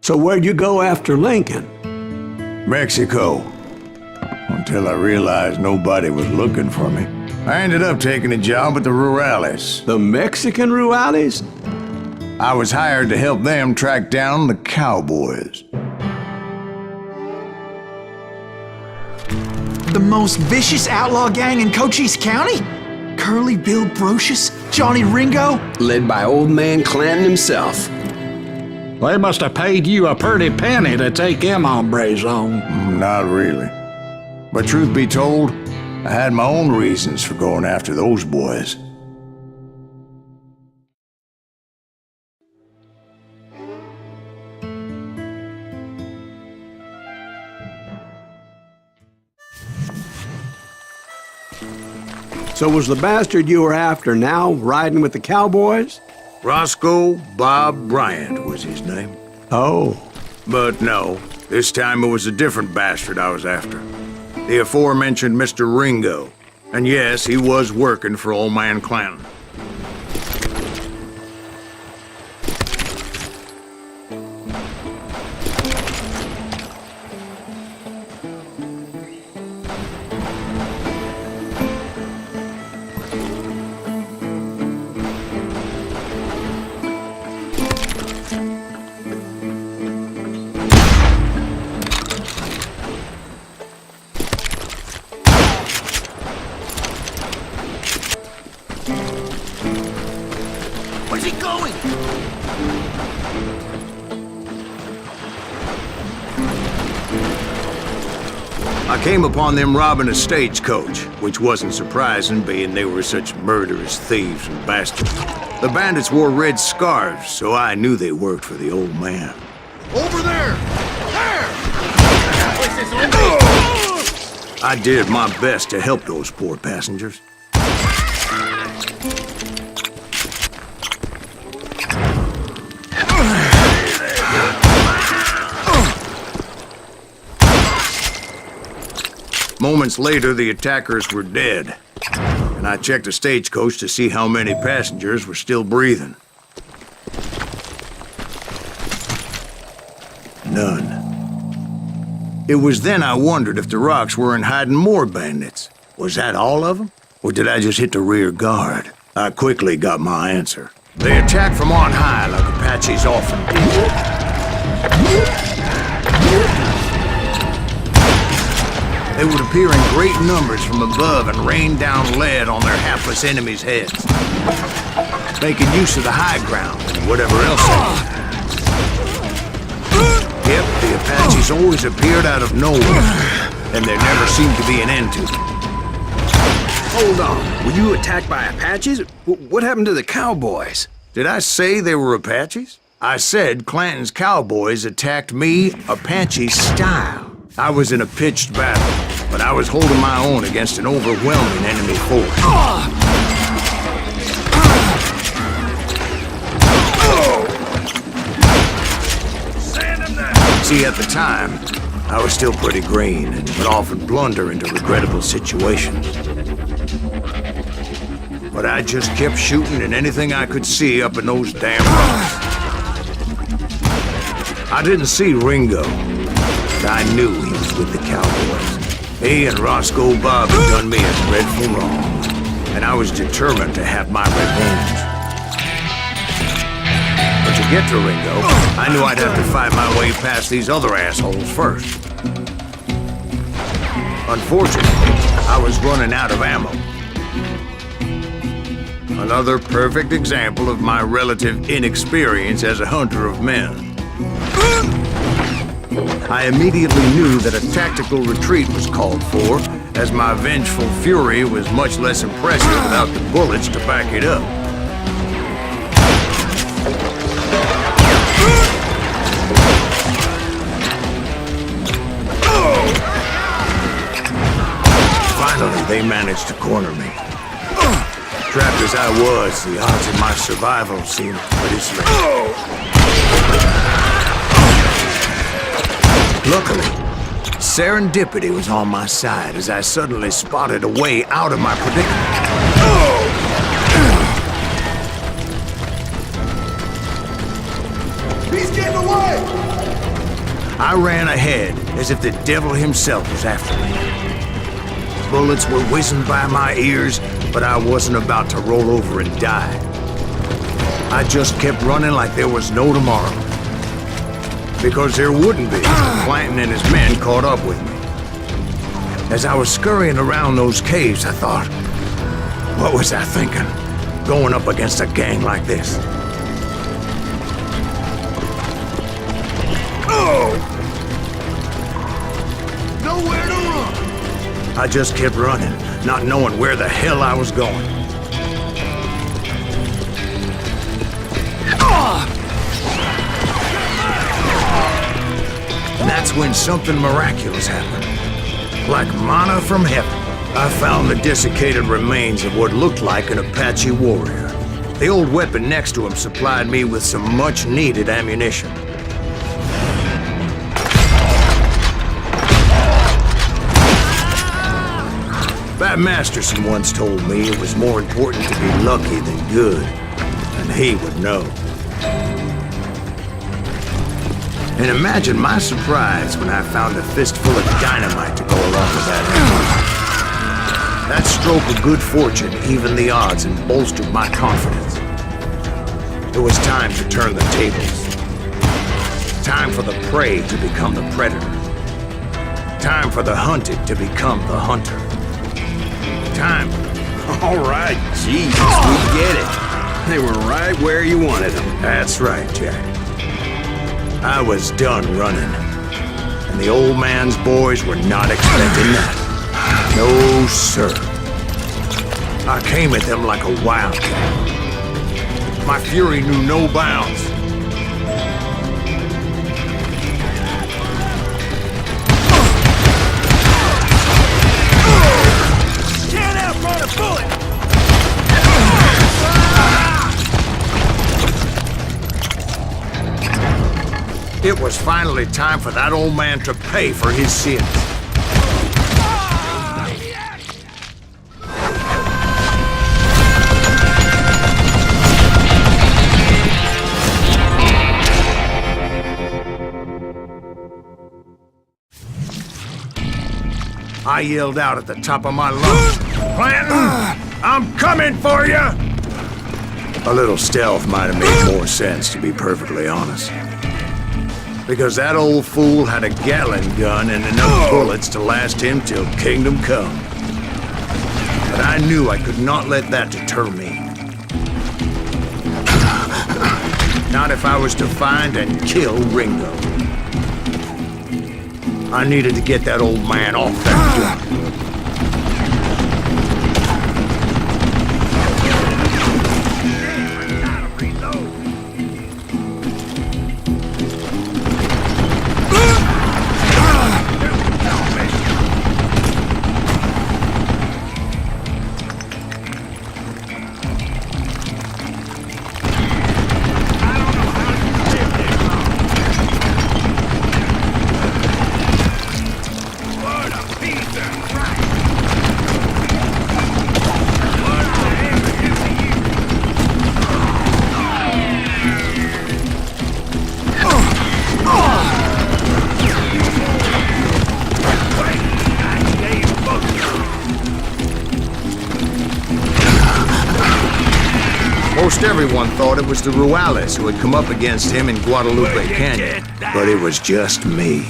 So where'd you go after Lincoln? Mexico. Until I realized nobody was looking for me. I ended up taking a job at the Rurales. The Mexican Rurales? I was hired to help them track down the cowboys. The most vicious outlaw gang in Cochise County? Curly Bill Brocious? Johnny Ringo? Led by old man Clanton himself. They must have paid you a pretty penny to take them hombres on. Not really. But truth be told, I had my own reasons for going after those boys. So was the bastard you were after now riding with the cowboys? Roscoe Bob Bryant was his name. Oh. But no, this time it was a different bastard I was after. The aforementioned Mr. Ringo. And yes, he was working for old man Clanton. Where's he going? I came upon them robbing a stagecoach, which wasn't surprising, being they were such murderous thieves and bastards. The bandits wore red scarves, so I knew they worked for the old man. Over there! There! I did my best to help those poor passengers. Moments later, the attackers were dead, and I checked the stagecoach to see how many passengers were still breathing. None. It was then I wondered if the rocks weren't hiding more bandits. Was that all of them? Or did I just hit the rear guard? I quickly got my answer. They attacked from on high like Apaches often do. They would appear in great numbers from above and rain down lead on their hapless enemies' heads, making use of the high ground and whatever else they had. Yep, the Apaches always appeared out of nowhere, and there never seemed to be an end to them. Hold on, were you attacked by Apaches? What happened to the cowboys? Did I say they were Apaches? I said Clanton's cowboys attacked me Apache style. I was in a pitched battle, but I was holding my own against an overwhelming enemy force. See, at the time, I was still pretty green and would often blunder into regrettable situations. But I just kept shooting at anything I could see up in those damn rocks. I didn't see Ringo, but I knew he was with the cowboys. He and Roscoe Bob had done me a dreadful wrong, and I was determined to have my revenge. But to get to Ringo, I knew I'd have to fight my way past these other assholes first. Unfortunately, I was running out of ammo. Another perfect example of my relative inexperience as a hunter of men. I immediately knew that a tactical retreat was called for, as my vengeful fury was much less impressive without the bullets to back it up. Finally, they managed to corner me. Trapped as I was, the odds of my survival seemed pretty slim. Luckily, serendipity was on my side as I suddenly spotted a way out of my predicament. He's getting away! I ran ahead as if the devil himself was after me. Bullets were whizzing by my ears, but I wasn't about to roll over and die. I just kept running like there was no tomorrow. Because there wouldn't be if Clanton and his men caught up with me. As I was scurrying around those caves, I thought, what was I thinking? Going up against a gang like this? Nowhere to run. I just kept running, not knowing where the hell I was going. And that's when something miraculous happened. Like manna from heaven, I found the desiccated remains of what looked like an Apache warrior. The old weapon next to him supplied me with some much-needed ammunition. Bat Masterson once told me it was more important to be lucky than good, and he would know. And imagine my surprise when I found a fistful of dynamite to go along with that ammo. That stroke of good fortune evened the odds and bolstered my confidence. It was time to turn the tables. Time for the prey to become the predator. Time for the hunted to become the hunter. Time. All right, Jesus, we get it. They were right where you wanted them. That's right, Jack. I was done running. And the old man's boys were not expecting that. No, sir. I came at them like a wildcat. My fury knew no bounds. It was finally time for that old man to pay for his sins. I yelled out at the top of my lungs, "Clanton, I'm coming for you!" A little stealth might have made more sense, to be perfectly honest. Because that old fool had a Gatling gun and enough bullets to last him till kingdom come. But I knew I could not let that deter me. Not if I was to find and kill Ringo. I needed to get that old man off that junk. Most everyone thought it was the Ruales who had come up against him in Guadalupe Canyon, but it was just me.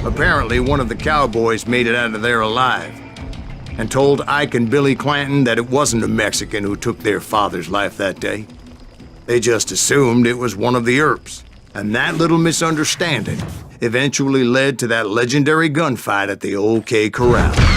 Apparently, one of the cowboys made it out of there alive. and told Ike and Billy Clanton that it wasn't a Mexican who took their father's life that day. They just assumed it was one of the Earps, and that little misunderstanding eventually led to that legendary gunfight at the OK Corral.